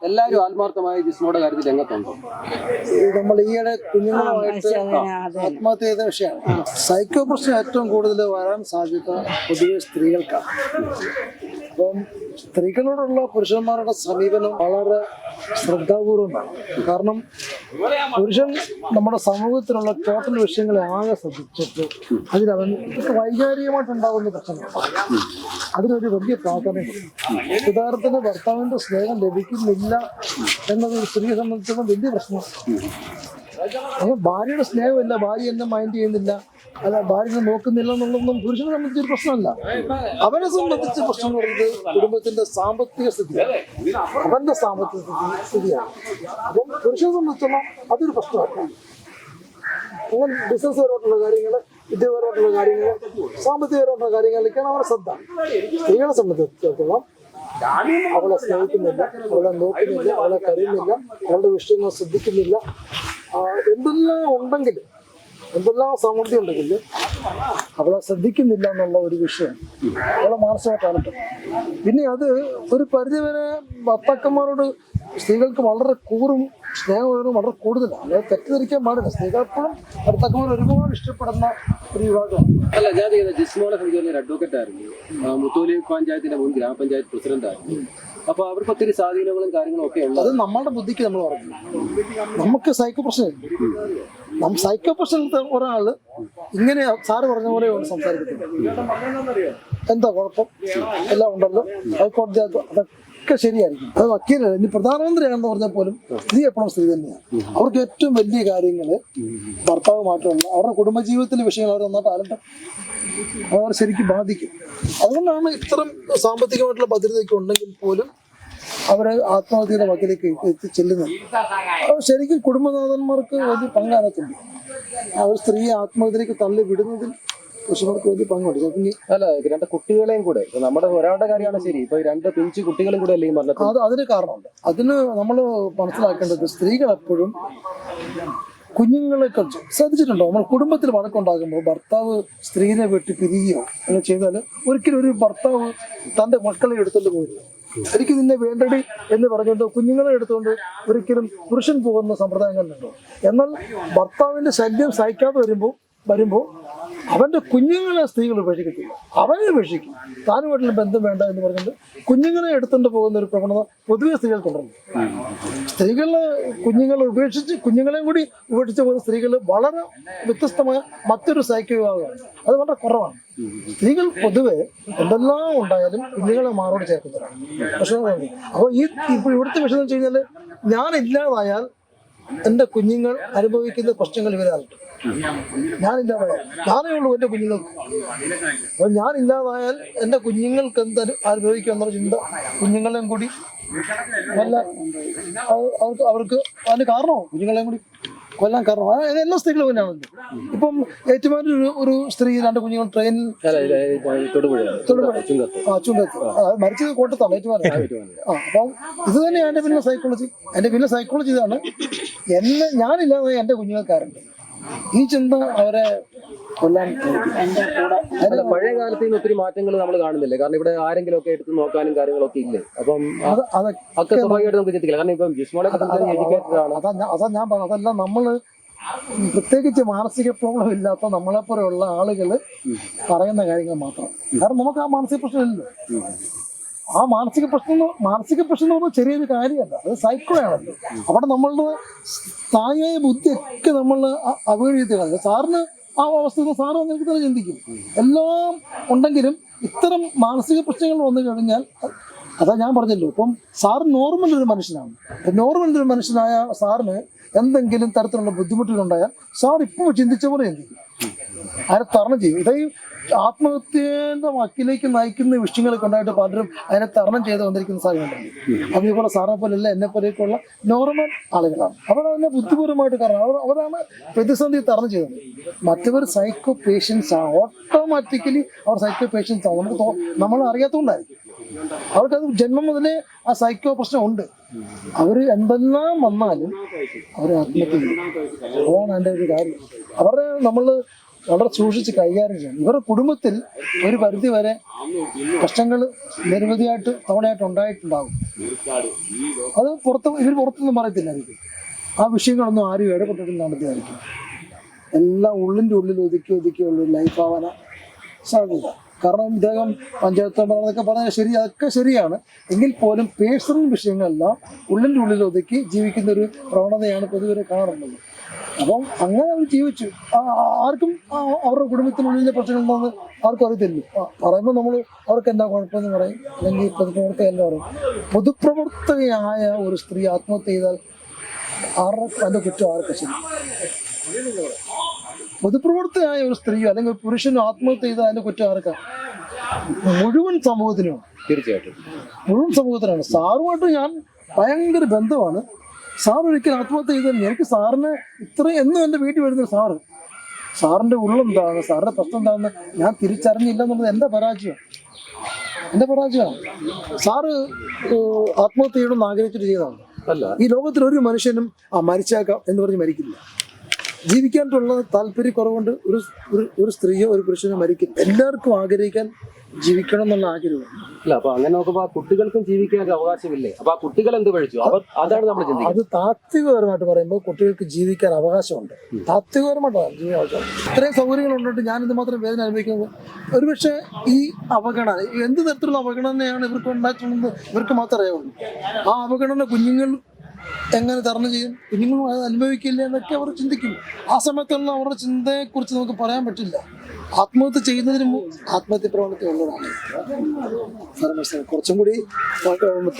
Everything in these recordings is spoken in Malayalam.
എല്ലാവരും ആത്മാർത്ഥമായി ജിസ്മോയുടെ കാര്യത്തിൽ രംഗത്തുണ്ടോ? നമ്മൾ ഈയിടെ കുഞ്ഞുങ്ങളുമായിട്ട് ആത്മഹത്യ ചെയ്ത വിഷയമാണ്. സൈക്കോ പ്രശ്നം ഏറ്റവും കൂടുതൽ വരാൻ സാധ്യത പൊതുവെ സ്ത്രീകൾക്കാണ്. അപ്പം സ്ത്രീകളോടുള്ള പുരുഷന്മാരുടെ സമീപനം വളരെ ശ്രദ്ധാപൂർവമാണ്. കാരണം പുരുഷൻ നമ്മുടെ സമൂഹത്തിലുള്ള ടോട്ടൽ വിഷയങ്ങളെ ആകെ ശ്രദ്ധിച്ചിട്ട് അതിലവൻ വൈകാരികമായിട്ടുണ്ടാകുന്ന പ്രശ്നങ്ങളാണ്. അതിനൊരു വലിയ പ്രാധാന്യമുണ്ട്. ഉദാഹരണത്തിന് ഭർത്താവിന്റെ സ്നേഹം ലഭിക്കുന്നില്ല എന്നത് ഒരു സ്ത്രീയെ സംബന്ധിച്ചിടത്തോളം വലിയ പ്രശ്നമാണ്. അപ്പോൾ ഭാര്യയുടെ സ്നേഹമില്ല, ഭാര്യ എന്നെ മൈൻഡ് ചെയ്യുന്നില്ല, അല്ല ഭാര്യ നോക്കുന്നില്ല എന്നുള്ളതൊന്നും പുരുഷനെ സംബന്ധിച്ചൊരു പ്രശ്നമല്ല. അവനെ സംബന്ധിച്ച പ്രശ്നം എന്ന് പറയുന്നത് കുടുംബത്തിന്റെ സാമ്പത്തിക സ്ഥിതിയാണ്, അവന്റെ സാമ്പത്തിക സ്ഥിതിയാണ്. അപ്പം പുരുഷനെ സംബന്ധിച്ചോളം അതൊരു പ്രശ്നമാണ്. അങ്ങനെ ബിസിനസ് പരമായിട്ടുള്ള കാര്യങ്ങൾ, വിദ്യാപരമായിട്ടുള്ള കാര്യങ്ങൾ, സാമ്പത്തികപരമായിട്ടുള്ള കാര്യങ്ങളിലേക്കാണ് അവരുടെ ശ്രദ്ധ. സ്ത്രീകളെ സംബന്ധിച്ചിടത്തോളം അവളെ സ്നേഹിക്കുന്നില്ല, അവളെ നോക്കുന്നില്ല, അവളെ കരുതുന്നില്ല, അവളുടെ വിഷയങ്ങൾ ശ്രദ്ധിക്കുന്നില്ല, എന്തെല്ലാം ഉണ്ടെങ്കിൽ, എന്തെല്ലാം സമൃദ്ധി ഉണ്ടെങ്കിൽ അവളെ ശ്രദ്ധിക്കുന്നില്ല എന്നുള്ള ഒരു വിഷയം അവളെ മാനസികമായിട്ടാണ്. പിന്നെ അത് ഒരു പരിധിവരെ ഭർത്താക്കന്മാരോട് സ്ത്രീകൾക്ക് വളരെ കൂറും സ്നേഹവും വളരെ കൂടുതലാണ്. അതായത് തെറ്റിദ്ധരിക്കാൻ പാടില്ല. സ്ത്രീകളെപ്പോഴും ഭർത്താക്കന്മാർ ഒരുപാട് ഇഷ്ടപ്പെടുന്ന ഒരു വിഭാഗമാണ്. അല്ല, ഞാൻ ജിസ്മോളെ സംബന്ധിച്ച ഒരു അഡ്വക്കേറ്റ് ആയിരുന്നു, മുത്തോലി പഞ്ചായത്തിന്റെ മുൻ ഗ്രാമപഞ്ചായത്ത് പ്രസിഡന്റ് ആയിരുന്നു. അപ്പൊ അവർക്ക് ഒത്തിരി സ്വാധീനങ്ങളും കാര്യങ്ങളും ഒക്കെ ഉണ്ട്. അത് നമ്മളുടെ ബുദ്ധിക്ക് നമ്മൾ പറഞ്ഞു. നമുക്ക് സൈക്കോ പ്രശ്നമില്ല. സൈക്കോ പ്രശ്നത്തെ ഒരാള് ഇങ്ങനെ സാറ് പറഞ്ഞ പോലെ സംസാരിക്കത്തില്ല. എന്താ കുഴപ്പം, എല്ലാം ഉണ്ടല്ലോ, ഹൈക്കോടതി അതൊക്കെ ശരിയായിരിക്കും. അത് വക്കീലല്ല, ഇനി പ്രധാനമന്ത്രിയാണെന്ന് പറഞ്ഞാൽ പോലും സ്ത്രീ എപ്പോഴും സ്ത്രീ തന്നെയാണ്. അവർക്ക് ഏറ്റവും വലിയ കാര്യങ്ങള് ഭർത്താവുമായിട്ടുള്ള അവരുടെ കുടുംബജീവിതത്തിലെ വിഷയങ്ങൾ അവർ നന്നായിട്ട് അലട്ടും, അവർ ശരിക്കും ബാധിക്കും. അതുകൊണ്ടാണ് ഇത്തരം സാമ്പത്തികമായിട്ടുള്ള ഭദ്രതയൊക്കെ ഉണ്ടെങ്കിൽ പോലും അവരെ ആത്മഹത്യയുടെ വക്കിലേക്ക് ചെല്ലുന്നത്. ശരിക്കും കുടുംബനാഥന്മാർക്ക് വലിയ പങ്കാനത്തുണ്ട്. അവർ സ്ത്രീയെ ആത്മഹത്യയിലേക്ക് തള്ളി വിടുന്നതിൽ പുരുഷന്മാർക്ക് വലിയ പങ്കുണ്ട്. അല്ല, രണ്ട് കുട്ടികളെയും കൂടെ, നമ്മുടെ ഒരാളുടെ കാര്യമാണ് ശരി, ഇപ്പൊ രണ്ട് പിഞ്ചു കുട്ടികളും കൂടെ അല്ലേ പറഞ്ഞത്. അതിന് കാരണമുണ്ട്. അതിന് നമ്മൾ മനസ്സിലാക്കേണ്ടത് സ്ത്രീകൾ എപ്പോഴും കുഞ്ഞുങ്ങളെ കുറിച്ച് ശ്രദ്ധിച്ചിട്ടുണ്ടോ? നമ്മൾ കുടുംബത്തിൽ വഴക്കുണ്ടാകുമ്പോൾ ഭർത്താവ് സ്ത്രീനെ വെട്ടി പിരിയുകയോ അങ്ങനെ ചെയ്താൽ ഒരിക്കലും ഒരു ഭർത്താവ് തൻ്റെ മക്കളെ എടുത്തുകൊണ്ട് പോയില്ല. എനിക്ക് നിന്നെ വേണ്ടടി എന്ന് പറഞ്ഞുകൊണ്ട് കുഞ്ഞുങ്ങളെ എടുത്തുകൊണ്ട് ഒരിക്കലും പുരുഷൻ പോകുന്ന സമ്പ്രദായങ്ങളുണ്ടോ? എന്നാൽ ഭർത്താവിന്റെ ശല്യം സഹിക്കാതെ വരുമ്പോൾ അവന്റെ കുഞ്ഞുങ്ങളെ സ്ത്രീകൾ ഉപേക്ഷിക്കത്തില്ല, അവനെ ഉപേക്ഷിക്കും. താനുമായിട്ടുള്ള ബന്ധം വേണ്ട എന്ന് പറഞ്ഞുകൊണ്ട് കുഞ്ഞുങ്ങളെ എടുത്തുകൊണ്ട് പോകുന്ന ഒരു പ്രവണത പൊതുവെ സ്ത്രീകൾക്കുണ്ടല്ലോ. സ്ത്രീകളെ കുഞ്ഞുങ്ങളെ ഉപേക്ഷിച്ച് കുഞ്ഞുങ്ങളെയും കൂടി ഉപേക്ഷിച്ച് പോകുന്ന സ്ത്രീകൾ വളരെ വ്യത്യസ്തമായ മറ്റൊരു സൈക്കോ വിഭാഗമാണ്. അത് വളരെ കുറവാണ്. സ്ത്രീകൾ പൊതുവെ എന്തെല്ലാം ഉണ്ടായാലും കുഞ്ഞുങ്ങളെ മാറോട് ചേർക്കുന്നവരാണ്. പക്ഷേ അപ്പോൾ ഇപ്പോൾ ഇവിടുത്തെ വിഷയം എന്ന് വെച്ച് കഴിഞ്ഞാൽ, ഞാനില്ലാതായാൽ എൻ്റെ കുഞ്ഞുങ്ങൾ അനുഭവിക്കുന്ന പ്രശ്നങ്ങൾ ഇവരാകും. ഞാനില്ലാതായാൽ ഞാനേ ഉള്ളൂ എൻ്റെ കുഞ്ഞുങ്ങൾക്ക്. അപ്പോൾ ഞാനില്ലാതായാൽ എൻ്റെ കുഞ്ഞുങ്ങൾക്ക് എന്ത് അനുഭവിക്കുക എന്നുള്ള ചിന്ത കുഞ്ഞുങ്ങളെയും കൂടി വല്ല അവർക്ക് അതിന് കാരണമാവും. കുഞ്ഞുങ്ങളെയും കൂടി കൊല്ലാൻ കാരണം എല്ലാ സ്ത്രീകളും തന്നെയാണല്ലോ. ഇപ്പം ഏറ്റുമാനൂർ ഒരു സ്ത്രീ രണ്ട് കുഞ്ഞുങ്ങൾ ട്രെയിനിൽ ചുങ്കത്ത് മരിച്ചത് കോട്ടത്താണ്, ഏറ്റുമാനൂർ. അപ്പം ഇത് തന്നെയാണ് എൻ്റെ പിന്നെ സൈക്കോളജി. എൻ്റെ പിന്നെ സൈക്കോളജി ഇതാണ്, ഞാനില്ലാതെ എൻ്റെ കുഞ്ഞുങ്ങൾക്കാരുണ്ട്. ഈ ചിന്ത അവരെ കൊല്ലാൻ. പഴയ കാലത്ത് നിന്ന് ഒത്തിരി മാറ്റങ്ങൾ നമ്മൾ കാണുന്നില്ലേ? കാരണം ഇവിടെ ആരെങ്കിലും ഒക്കെ എടുത്ത് നോക്കാനും കാര്യങ്ങളൊക്കെ ഇല്ലേ? അപ്പം അതൊക്കെ സ്വാഭാവികമായിട്ട് നമുക്ക് ചിന്തിക്കില്ല. കാരണം ഇപ്പം ജിസ്മോളെ എഡ്യൂക്കേറ്റഡ് ആണ്. അതാ ഞാൻ പറഞ്ഞത്. അതെല്ലാം നമ്മൾ പ്രത്യേകിച്ച് മാനസിക പ്രോബ്ലം ഇല്ലാത്ത നമ്മളെപ്പോലെയുള്ള ആളുകൾ പറയുന്ന കാര്യങ്ങൾ മാത്രം. കാരണം നമുക്ക് ആ മാനസിക പ്രശ്നമില്ലല്ലോ. ആ മാനസിക പ്രശ്നം എന്ന് പറഞ്ഞാൽ ചെറിയൊരു കാര്യമല്ല, അത് സൈക്കോ ആണല്ലോ. അവിടെ നമ്മളുടെ സ്ഥായിയായ ബുദ്ധിയൊക്കെ നമ്മൾ അവോയ്ഡ് ചെയ്ത് കളയും. സാറിന് ആ അവസ്ഥ സാറ് അങ്ങനെ തന്നെ ചിന്തിക്കും. എല്ലാം ഉണ്ടെങ്കിലും ഇത്തരം മാനസിക പ്രശ്നങ്ങൾ വന്നു കഴിഞ്ഞാൽ, അതാ ഞാൻ പറഞ്ഞല്ലോ, ഇപ്പം സാറ് നോർമൽ ഒരു മനുഷ്യനാണ്. നോർമൽ ഒരു മനുഷ്യനായ സാറിന് എന്തെങ്കിലും തരത്തിലുള്ള ബുദ്ധിമുട്ടുകളുണ്ടായാൽ സാർ ഇപ്പോൾ ചിന്തിച്ച പോലെ ചിന്തിക്കും, അതിനെ തരണം ചെയ്യും. ഇതേ ആത്മഹത്യയുടെ വക്കിലേക്ക് നയിക്കുന്ന വിഷയങ്ങളൊക്കെ ഉണ്ടായിട്ട് പലരും അതിനെ തരണം ചെയ്ത് വന്നിരിക്കുന്ന സാധനങ്ങളുണ്ട്. അതേപോലെ സാറിനെ പോലെയല്ല എന്നെ പോലെയൊക്കെയുള്ള നോർമൽ ആളുകളാണ്. അവരതിനെ ബുദ്ധിപരമായിട്ട് കാരണം അവരാണ് പ്രതിസന്ധി തരണം ചെയ്തത്. മറ്റവർ സൈക്കോ പേഷ്യൻസ് ആണ്. ഓട്ടോമാറ്റിക്കലി അവർ സൈക്കോ പേഷ്യൻസ് ആണ്. നമ്മൾ അറിയാത്തതുകൊണ്ടായിരിക്കും. അവർക്കത് ജന്മം മുതലേ ആ സൈക്കോ പ്രശ്നം ഉണ്ട്. അവർ എന്തെല്ലാം വന്നാലും അവർ ആത്മഹത്യ ചെയ്യും. അതാണ് എൻ്റെ ഒരു കാര്യം. അവരുടെ നമ്മൾ വളരെ സൂക്ഷിച്ച് കൈകാര്യം ചെയ്യണം. ഇവരുടെ കുടുംബത്തിൽ ഒരു പരിധി വരെ പ്രശ്നങ്ങൾ നിരവധിയായിട്ട് തവണയായിട്ട് ഉണ്ടായിട്ടുണ്ടാകും. അത് ഇവർ പുറത്തൊന്നും പറയത്തില്ലായിരിക്കും. ആ വിഷയങ്ങളൊന്നും ആരും ഇടപെട്ടിട്ട് നടത്തിയായിരിക്കും. എല്ലാം ഉള്ളിൻ്റെ ഉള്ളിൽ ഒതുക്കിയുള്ള ലൈഫ് ആവാൻ സാധ്യത. കാരണം ഇദ്ദേഹം പഞ്ചായത്ത് മെമ്പർ എന്നൊക്കെ പറഞ്ഞാൽ അതൊക്കെ ശരിയാണ്. എങ്കിൽ പോലും പേഴ്സണൽ വിഷയങ്ങളെല്ലാം ഉള്ളിൻ്റെ ഉള്ളിൽ ഒതുക്കി ജീവിക്കുന്ന ഒരു പ്രവണതയാണ് പൊതുവെ കാണുന്നത്. അപ്പം അങ്ങനെ അവർ ജീവിച്ചു. ആർക്കും അവരുടെ കുടുംബത്തിനുള്ളിലെ പ്രശ്നങ്ങളുണ്ടെന്ന് ആർക്കും അറിയത്തില്ല. പറയുമ്പോൾ നമ്മൾ അവർക്ക് എന്താ കുഴപ്പമെന്ന് പറയും, അല്ലെങ്കിൽ പൊതുപ്രവർത്തക എല്ലാം പറയും. പൊതുപ്രവർത്തകയായ ഒരു സ്ത്രീ ആത്മഹത്യ ചെയ്താൽ അതിൻ്റെ കുറ്റം ആർക്കും ശരി? പൊതുപ്രവർത്തകയായ ഒരു സ്ത്രീയോ അല്ലെങ്കിൽ ഒരു പുരുഷനോ ആത്മഹത്യ ചെയ്താൽ അതിൻ്റെ കുറ്റം ആർക്കാണ്? മുഴുവൻ സമൂഹത്തിനും. തീർച്ചയായിട്ടും മുഴുവൻ സമൂഹത്തിനാണ്. സാറുമായിട്ട് ഞാൻ ഭയങ്കര ബന്ധമാണ്. സാർ ഒരിക്കലും ആത്മഹത്യ ചെയ്താൽ എനിക്ക് സാറിന് ഇത്രയും എന്നും എൻ്റെ വീട്ടിൽ വരുന്ന സാറിൻ്റെ ഉള്ളെന്താണ്, സാറിൻ്റെ പ്രശ്നം എന്താണെന്ന് ഞാൻ തിരിച്ചറിഞ്ഞില്ല എന്നുള്ളത് എൻ്റെ പരാജയമാണ്. സാറ് ആത്മഹത്യ ചെയ്യണമെന്ന് ആഗ്രഹിച്ചിട്ട് ചെയ്തതാണ്. ഈ ലോകത്തിൽ ഒരു മനുഷ്യനും മരിച്ചേക്കാം എന്ന് പറഞ്ഞ് മരിക്കില്ല. ജീവിക്കാനുള്ള താല്പര്യക്കുറവുകൊണ്ട് ഒരു സ്ത്രീയോ ഒരു പുരുഷനോ മരിക്കും. എല്ലാവർക്കും ആഗ്രഹിക്കാൻ ജീവിക്കണം എന്നുള്ള ആഗ്രഹം. അല്ല, അപ്പൊ അങ്ങനെ നോക്കുമ്പോൾ കുട്ടികൾക്കും ജീവിക്കാൻ ഒരു അവകാശമില്ലേ? അപ്പൊ ആ കുട്ടികൾ എന്ത് കഴിച്ചു? അതാണ് നമ്മൾ ചിന്തിക്കുന്നത്. അത് താത്വികപരമായിട്ട് പറയുമ്പോൾ കുട്ടികൾക്ക് ജീവിക്കാൻ അവകാശമുണ്ട്. താത്വികപരമായിട്ടാണ് ജീവിക്കാൻ അവകാശം. ഇത്രയും സൗകര്യങ്ങൾ ഉണ്ടിട്ട് ഞാനിത് മാത്രം വേദന അനുഭവിക്കുന്നത്. ഒരുപക്ഷെ ഈ അവഗണന, എന്ത് തരത്തിലുള്ള അവഗണനയാണ് ഇവർക്ക് ഉണ്ടായിട്ടുള്ളത് ഇവർക്ക് മാത്രമേ അറിയാവുള്ളൂ. ആ അവഗണന കുഞ്ഞുങ്ങൾ എങ്ങനെ തരണം ചെയ്യും, കുഞ്ഞുങ്ങളും അത് അനുഭവിക്കില്ല എന്നൊക്കെ അവർ ചിന്തിക്കും. ആ സമയത്തുള്ള അവരുടെ ചിന്തയെക്കുറിച്ച് നമുക്ക് പറയാൻ പറ്റില്ല. ആത്മഹത്യ ചെയ്യുന്നതിന് ആത്മഹത്യ പ്രവണത ഉള്ളതാണ്. കുറച്ചും കൂടി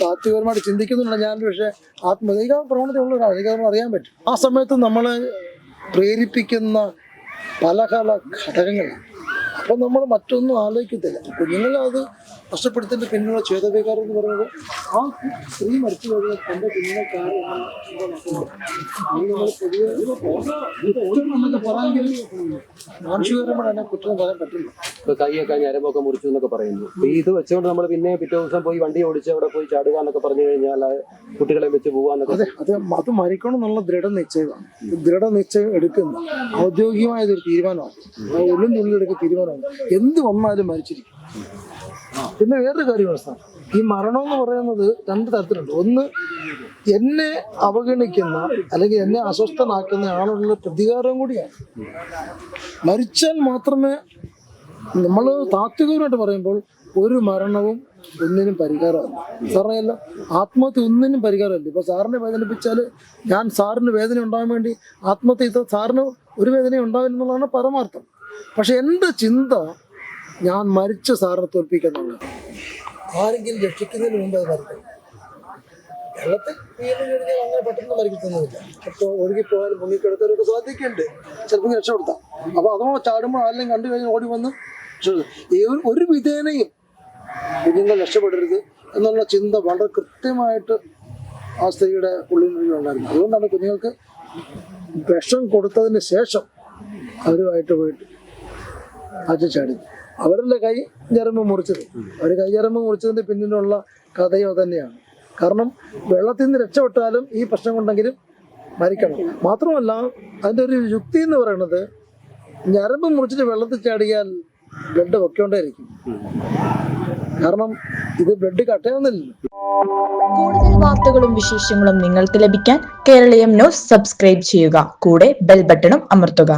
താത്വികപരമായിട്ട് ചിന്തിക്കുന്നുണ്ട് ഞാൻ. പക്ഷേ ആത്മഹത്യ പ്രവണത ഉള്ള ഒരാൾ എനിക്ക് അറിയാൻ പറ്റും. ആ സമയത്ത് നമ്മളെ പ്രേരിപ്പിക്കുന്ന പല ഘടകങ്ങളാണ്. അപ്പം നമ്മൾ മറ്റൊന്നും ആലോചിക്കത്തില്ല. കുഞ്ഞുങ്ങളെ അത് നഷ്ടപ്പെടുത്തിൻ്റെ പിന്നിലുള്ള ചേതവികാരം എന്ന് പറയുന്നത് ആ സ്ത്രീ മരിച്ചു കഴിഞ്ഞാൽ തൻ്റെ കുഞ്ഞിനെ പൊതുവെ പറയാമെങ്കിൽ മാനുഷികപരമായി തന്നെ കുറ്റം പറയാൻ പറ്റില്ല. ഇപ്പൊ കൈയൊക്കെ ഞരമ്പൊക്കെ മുറിച്ചു എന്നൊക്കെ പറയുന്നു. ഇത് വെച്ചുകൊണ്ട് നമ്മൾ പിന്നെ പിറ്റേ ദിവസം പോയി വണ്ടി ഓടിച്ച് അവിടെ പോയി ചാടുക എന്നൊക്കെ പറഞ്ഞു കഴിഞ്ഞാൽ കുട്ടികളെ വെച്ച് പോവാന്നൊക്കെ. അത് മരിക്കണം എന്നുള്ള ദൃഢനിശ്ചയമാണ്. ദൃഢനിശ്ചയം എടുക്കുന്ന ഔദ്യോഗികമായതൊരു തീരുമാനമാണ്. ഉള്ളിലെടുക്കുന്ന തീരുമാനമാണ്. എന്ത് വന്നാലും മരിച്ചിരിക്കും. പിന്നെ വേറൊരു കാര്യമാണ് സാർ, ഈ മരണം എന്ന് പറയുന്നത് രണ്ട് തരത്തിലുണ്ട്. ഒന്ന്, എന്നെ അവഗണിക്കുന്ന അല്ലെങ്കിൽ എന്നെ അസ്വസ്ഥനാക്കുന്ന ആളുകളുടെ പ്രതികാരം കൂടിയാണ്. മരിച്ചാൽ മാത്രമേ നമ്മൾ താത്വികമായിട്ട് പറയുമ്പോൾ ഒരു മരണവും ഒന്നിനും പരിഹാരമല്ല. സാറിനല്ല, ആത്മഹത്യ ഒന്നിനും പരിഹാരമല്ല. ഇപ്പോൾ സാറിനെ വേദനിപ്പിച്ചാൽ ഞാൻ സാറിന് വേദന ഉണ്ടാകാൻ വേണ്ടി ആത്മഹത്യ ചെയ്താൽ സാറിന് ഒരു വേദന ഉണ്ടാവില്ലെന്നുള്ളതാണ് പരമാർത്ഥം. പക്ഷെ എൻ്റെ ചിന്ത ഞാൻ മരിച്ച സാറിനെ തോൽപ്പിക്കുന്നുണ്ട്. ആരെങ്കിലും രക്ഷിക്കുന്നതിന് മുമ്പ് അത് മരിക്കും. വെള്ളത്തിൽ വീണ് കഴിഞ്ഞാൽ അങ്ങനെ പെട്ടെന്ന് മരിക്കത്തൊന്നുമില്ല. അപ്പോൾ ഒഴുകിപ്പോയാലും മുങ്ങിക്കിടത്തവരൊക്കെ സാധിക്കുന്നുണ്ട്, ചിലപ്പോൾ രക്ഷപ്പെടുത്താം. അപ്പോൾ അതോ ചാടുമ്പോൾ ആരെല്ലാം കണ്ടു കഴിഞ്ഞാൽ ഓടി വന്ന് ഒരു വിധേനയും കുഞ്ഞുങ്ങൾ രക്ഷപ്പെടരുത് എന്നുള്ള ചിന്ത വളരെ കൃത്യമായിട്ട് ആ സ്ത്രീയുടെ ഉള്ളിലുണ്ടായിരുന്നു. അതുകൊണ്ടാണ് കുഞ്ഞുങ്ങൾക്ക് വിഷം കൊടുത്തതിന് ശേഷം അവരുമായിട്ട് പോയിട്ട് ചാടി അവരുടെ കൈ ഞരമ്പ് മുറിച്ചത്. അവർ കൈ ഞരമ്പ് മുറിച്ചതിൻ്റെ പിന്നിലുള്ള കഥയോ തന്നെയാണ്. കാരണം വെള്ളത്തിൽ നിന്ന് രക്ഷപ്പെട്ടാലും ഈ പ്രശ്നം ഉണ്ടെങ്കിലും മരിക്കണം. മാത്രമല്ല അതിൻ്റെ ഒരു യുക്തി എന്ന് പറയുന്നത്, ഞരമ്പ് മുറിച്ചിട്ട് വെള്ളത്തിൽ ചാടിയാൽ ബ്ലഡ് പൊക്കോണ്ടേയിരിക്കും. കാരണം ഇത് ബ്ലഡ് കട്ടയൊന്നുമില്ല. കൂടുതൽ വാർത്തകളും വിശേഷങ്ങളും നിങ്ങൾക്ക് ലഭിക്കാൻ കേരളീയം ന്യൂസ് സബ്സ്ക്രൈബ് ചെയ്യുക. കൂടെ ബെൽ ബട്ടണും അമർത്തുക.